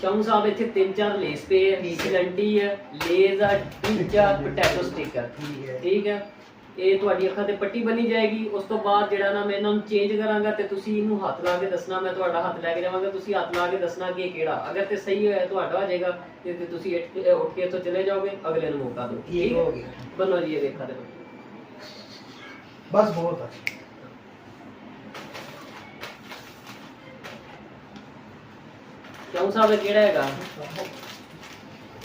ਸ਼ਾਮੂ ਸਾਹਿਬ ਇੱਥੇ 3-4 ਲੇਸ ਪੇ ਹੈ, ਸਿਲੰਟੀ ਹੈ, ਲੇਜ਼ ਆ, ਟੀਚਾ, ਪੋਟੈਟੋ ਸਟਿਕਰ। ਠੀਕ ਹੈ, ਇਹ ਤੁਹਾਡੀ ਅੱਖਾਂ ਤੇ ਪੱਟੀ ਬਣੀ ਜਾਏਗੀ। ਉਸ ਤੋਂ ਬਾਅਦ ਜਿਹੜਾ ਨਾ ਮੈਂ ਇਹਨਾਂ ਨੂੰ ਚੇਂਜ ਕਰਾਂਗਾ ਤੇ ਤੁਸੀਂ ਇਹਨੂੰ ਹੱਥ ਲਾ ਕੇ ਦੱਸਣਾ, ਮੈਂ ਤੁਹਾਡਾ ਹੱਥ ਲੈ ਕੇ ਜਾਵਾਂਗਾ, ਤੁਸੀਂ ਹੱਥ ਲਾ ਕੇ ਦੱਸਣਾ ਕਿ ਇਹ ਕਿਹੜਾ। ਅਗਰ ਤੇ ਸਹੀ ਹੋਇਆ ਤੁਹਾਡਾ ਹੋ ਜਾਏਗਾ ਤੇ ਤੁਸੀਂ ਉੱਠ ਕੇ ਇੱਥੋਂ ਚਲੇ ਜਾਓਗੇ, ਅਗਲੇ ਨੂੰ ਮੌਕਾ ਦਿਓ। ਠੀਕ ਹੋ ਗਿਆ, ਬੰਨੋ ਜੀ ਇਹ ਅੱਖਾਂ ਤੇ ਬਸ ਬਹੁਤ ਹੈ। ਸ਼ਾਮੂ ਸਾਹਿਬ ਕਿਹੜਾ ਹੈਗਾ?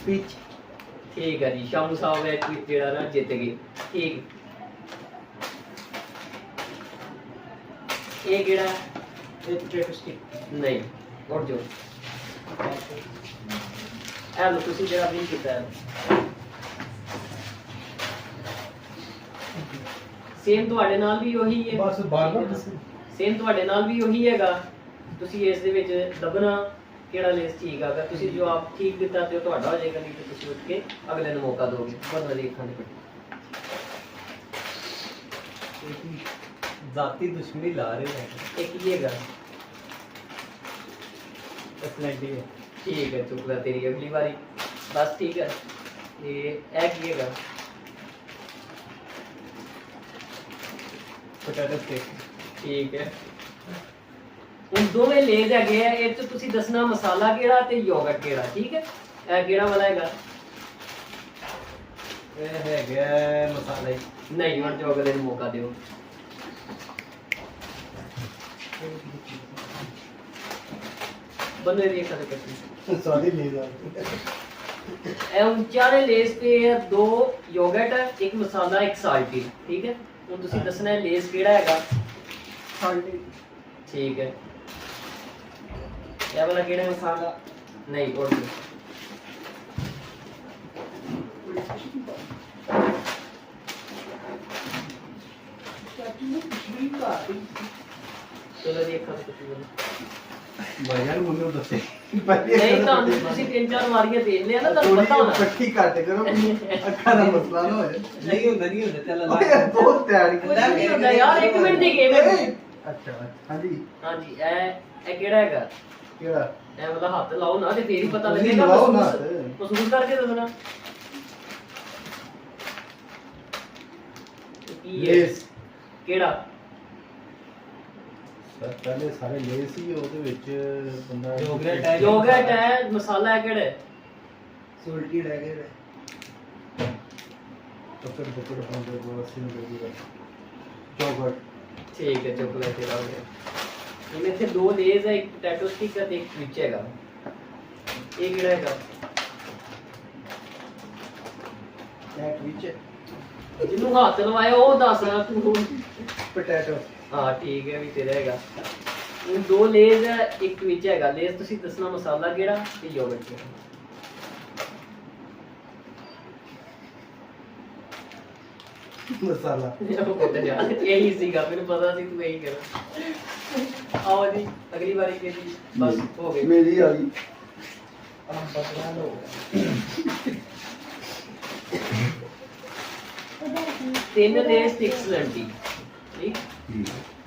ਪਿੱਚ। ਠੀਕ ਹੈ ਜੀ, ਸ਼ਾਮੂ ਸਾਹਿਬ ਹੈ ਜਿਹੜਾ ਨਾ ਜਿੱਤ ਗਏ। ਠੀਕ, ਇਹ ਕਿਹੜਾ? ਇਹ ਪੋਟੈਟੋ ਸਟਿਕ ਨਹੀਂ, ਉੱਠ ਜਾਓ। ਇਹ ਲੋ ਤੁਸੀਂ ਜਿਹੜਾ ਵੀ ਕੀਤਾ ਹੈ, ਸੇਮ ਤੁਹਾਡੇ ਨਾਲ ਵੀ ਉਹੀ ਹੈ। ਬਸ ਬਾਰ-ਬਾਰ ਸੇਮ ਤੁਹਾਡੇ ਨਾਲ ਵੀ ਉਹੀ ਹੈਗਾ। ਤੁਸੀਂ ਇਸ ਦੇ ਵਿੱਚ ਦਬਣਾ ਕਿਹੜਾ ਲੇਸ ਠੀਕ ਆ। ਅਗਰ ਤੁਸੀਂ ਜਵਾਬ ਠੀਕ ਦਿੱਤਾ ਤੇ ਉਹ ਤੁਹਾਡਾ ਹੋ ਜਾਏਗਾ, ਨਹੀਂ ਤੇ ਤੁਸੀਂ ਉੱਠ ਕੇ ਅਗਲੇ ਨੂੰ ਮੌਕਾ ਦੋਗੇ। ਬਸ ਵਧੀਆ ਅੱਖਾਂ ਦੇ ਜ਼ਾਤੀ ਦੁਸ਼ਮਣੀ ਲਾ ਰਹੇ ਨੇ। ਇਹ ਕੀ ਹੈਗਾ? ਐਕਸਲੈਂਟ ਹੈ। ਠੀਕ ਹੈ, ਚੁੱਕ ਲੈ ਤੇਰੀ ਅਗਲੀ ਵਾਰੀ। ਬਸ ਠੀਕ ਹੈ, ਇਹ ਕੀ ਹੈਗਾ? Potato stick. ਠੀਕ ਹੈ, ਹੁਣ ਦੋਵੇਂ ਲੇਜ਼ ਹੈਗੇ ਆ। ਇਹ ਚ ਤੁਸੀਂ ਦੱਸਣਾ ਮਸਾਲਾ ਕਿਹੜਾ ਤੇ ਯੋਗਰਟ ਕਿਹੜਾ। ਠੀਕ ਹੈ, ਇਹ ਕਿਹੜਾ ਵਾਲਾ ਹੈਗਾ? ਇਹ ਹੈਗਾ ਮਸਾਲਾ ਹੀ। ਨਹੀਂ, ਹੁਣ ਜੋ ਅਗਲੇ ਨੂੰ ਮੌਕਾ ਦਿਓ। ਬੰਦੇ ਦੀ ਅੱਖਾਂ ਤੇ ਕੱਟੀ। ਸਾਡੀ ਲੈ ਜਾ। ਇਹ ਹੁਣ ਚਾਰੇ ਲੇਸ ਪੇ ਹੈ, 2 ਯੋਗਰਟ ਹੈ, 1 ਮਸਾਲਾ, 1 ਸਾਲਟੀ। ਠੀਕ ਹੈ, ਹੁਣ ਤੁਸੀਂ ਦੱਸਣਾ ਹੈ ਲੇਸ ਕਿਹੜਾ ਹੈਗਾ? ਸਾਡੀ। ਠੀਕ ਹੈ, ਇਹ ਵਾਲਾ ਕਿਹੜਾ ਹੈ? ਮਸਾਲਾ ਨਹੀਂ, और चलो जी एक ਭਾਈਆਂ ਨੂੰ ਮੈਨੂੰ ਦੱਸੇ नहीं तो ਤੁਸੀਂ 3-4 ਵਾਰੀਆਂ ਦੇਖ ਲਿਆ ਨਾ, ਤੁਹਾਨੂੰ ਪਤਾ ਹੋਣਾ। ਇਕੱਠੀ ਕੱਟ ਕਰੋ, ਅੱਖਾਂ ਦਾ ਮਸਲਾ ਨਾ ਹੋਏ। ਨਹੀਂ ਹੁੰਦਾ ਚੱਲ ਲਾ। ਓਏ ਬਹੁਤ ਤਿਆਰੀ ਕੁਝ ਨਹੀਂ ਹੁੰਦਾ ਯਾਰ, 1 ਮਿੰਟ ਦੀ ਗੇਮ ਹੈ। ਅੱਛਾ ਹਾਂਜੀ। ਹਾਂਜੀ, ਇਹ ਕਿਹੜਾ ਹੈਗਾ? ਕਿਹੜਾ? ਇਹ ਵਾਲਾ ਹੱਥ ਲਾਓ ਨਾ ਤੇ ਫੇਰ ਹੀ ਪਤਾ ਤੁਸੀਂ ਲੱਗੇਗਾ। ਲਵਾਓ ਨਾ। ਮਹਿਸੂਸ ਕਰਕੇ ਦੱਸਣਾ ਕੀ ਹੈ। ਲੇਸ। ਕਿਹੜਾ? ਪਹਿਲੇ ਸਾਰੇ ਲੇਸ ਹੀ ਉਹਦੇ ਵਿੱਚ ਬੰਦਾ ਯੋਗਰਟ ਹੈ। ਯੋਗਰਟ ਹੈ, ਮਸਾਲਾ ਹੈ ਕਿਹੜਾ? ਸੁਲਟੀ ਲੈ ਕੇ ਪਕੜ ਪਾਉਂਦੇ ਬਹੁਤ ਸੀ ਨੂੰ ਚੌਕਟ। ਠੀਕ ਹੈ, ਚੁੱਕ ਲੈ ਤੇਰਾ ਹੋ ਗਿਆ। ਇਹਨੇ ਇੱਥੇ 2 ਲੇਜ਼ ਹੈ, 1 ਪੋਟੈਟੋ ਸਟਿਕ ਤੇ 1 ਵਿੱਚ ਹੈਗਾ। ਇਹ ਕਿਹੜਾ ਹੈਗਾ? ਐਟ ਵਿੱਚ ਜਿਹਨੂੰ ਹੱਥ ਲਵਾਇਆ ਉਹ ਦੱਸਣਾ ਤੂੰ। ਪੋਟੈਟੋ। ਹਾਂ ਠੀਕ ਹੈ, ਵੀ ਤੇਰਾ ਹੈਗਾ। ਇਹ 2 ਲੇਜ਼ ਹੈ, 1 ਵਿੱਚ ਹੈਗਾ। ਲੇਜ਼ ਤੁਸੀਂ ਦੱਸਣਾ ਮਸਾਲਾ ਕਿਹੜਾ ਤੇ ਯੋਗਰਟ ਕਿਹੜਾ। ਮਸਾਲਾ। ਇਹੀ ਸੀਗਾ, ਮੈਨੂੰ ਪਤਾ ਸੀ ਤੂੰ ਇਹੀ ਕਹਿਣਾ। ਆਓ ਜੀ ਅਗਲੀ ਵਾਰੀ ਕੇ ਜੀ, ਬਸ ਹੋ ਗਈ ਮੇਰੀ ਆ ਗਈ। ਬਦਲਾ ਲਓ। 3 ਲੇਜ਼ 1 ਸਿਲੰਟੀ। ਠੀਕ,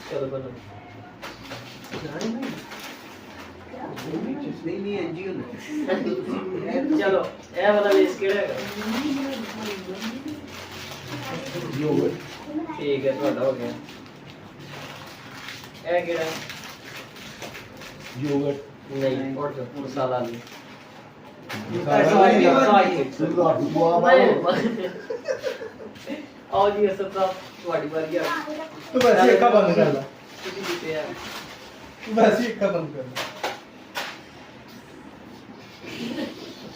ਚਲੋ ਬनो। ਨਹੀਂ ਐਨਜੀ ਹੁੰਦਾ। ਚਲੋ ਇਹ ਵਾਲਾ ਲੇਜ਼ ਕਿਹੜਾ ਹੈਗਾ? ਯੋਗਰਟ। ਠੀਕ ਹੈ, ਤੁਹਾਡਾ ਹੋ ਗਿਆ। ਇਹ ਕਿਹੜਾ? ਯੋਗਰਟ। ਨਹੀਂ, और जो मसाला नहीं। आओ जी असद साहब, ਤੁਹਾਡੀ ਵਾਰੀ ਆ। ਤੂੰ ਬਸ ਇਹ ਅੱਖਾਂ ਬੰਦ ਕਰ ਲੈ। ਤੁਸੀਂ ਜਿੱਤੇ ਆ। ਤੂੰ ਬਸ ਇਹ ਅੱਖਾਂ ਬੰਦ ਕਰ ਲੈ।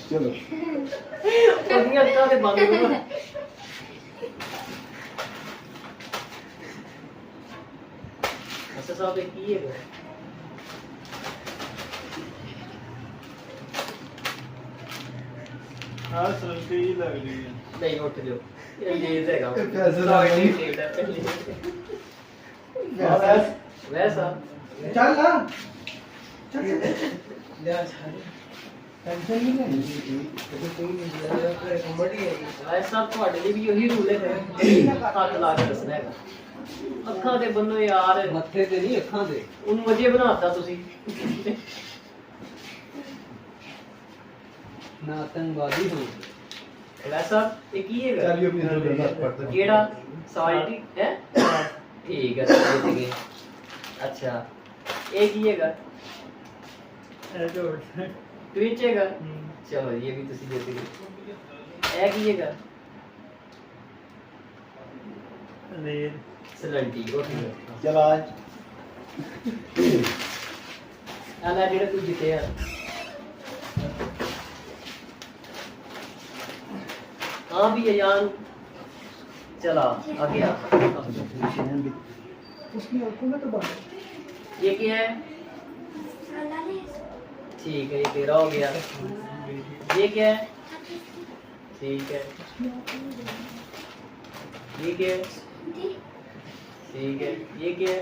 ਚਲੋ ਉਹਦੀਆਂ ਅੱਖਾਂ ਤੇ ਬੰਦ ਕਰੋ। ਅਸਦ ਸਾਹਿਬ ਇਹ ਕੀ ਹੈ? हाँ सल्टी ही लग रही है। नहीं उठ जाओ, ये लेज हैगा। कैसे लग रही है? वैसा ਚੱਲ ਨਾ। ਟੈਨਸ਼ਨ ਨਹੀਂ ਲੈਣੀ। ਕੋਈ ਨਹੀਂ ਕੰਬੜੀ ਹੈ। ਵੈਸਾ ਤੁਹਾਡੇ ਲਈ ਵੀ ਉਹੀ ਰੂਲ ਹੈ, ਹੱਥ ਲਾ ਕੇ ਦੱਸਣਾ ਹੈਗਾ। ਅੱਖਾਂ ਤੇ ਬੰਨੋ ਯਾਰ, ਮੱਥੇ ਤੇ ਨਹੀਂ ਅੱਖਾਂ ਤੇ। ਉਹਨੂੰ ਅਜੇ ਬਣਾਤਾ ਤੁਸੀਂ। ना आतंकवादी हो वैसा ये की है चलिए अपनी जरूरत पड़ता है केड़ा साल्टी है ठीक है ठीक है अच्छा ये की है ट्विच है चलो ये भी तुसी दे दिए ए की है सलंटी ओके चल आज आला जेड़ा तू जीते है हाँ भी अयान चला आ गया उसकी आंखों में तो बात ये क्या है ठीक है ये तेरा हो गया ये क्या है ठीक है ये क्या है ठीक है ये क्या है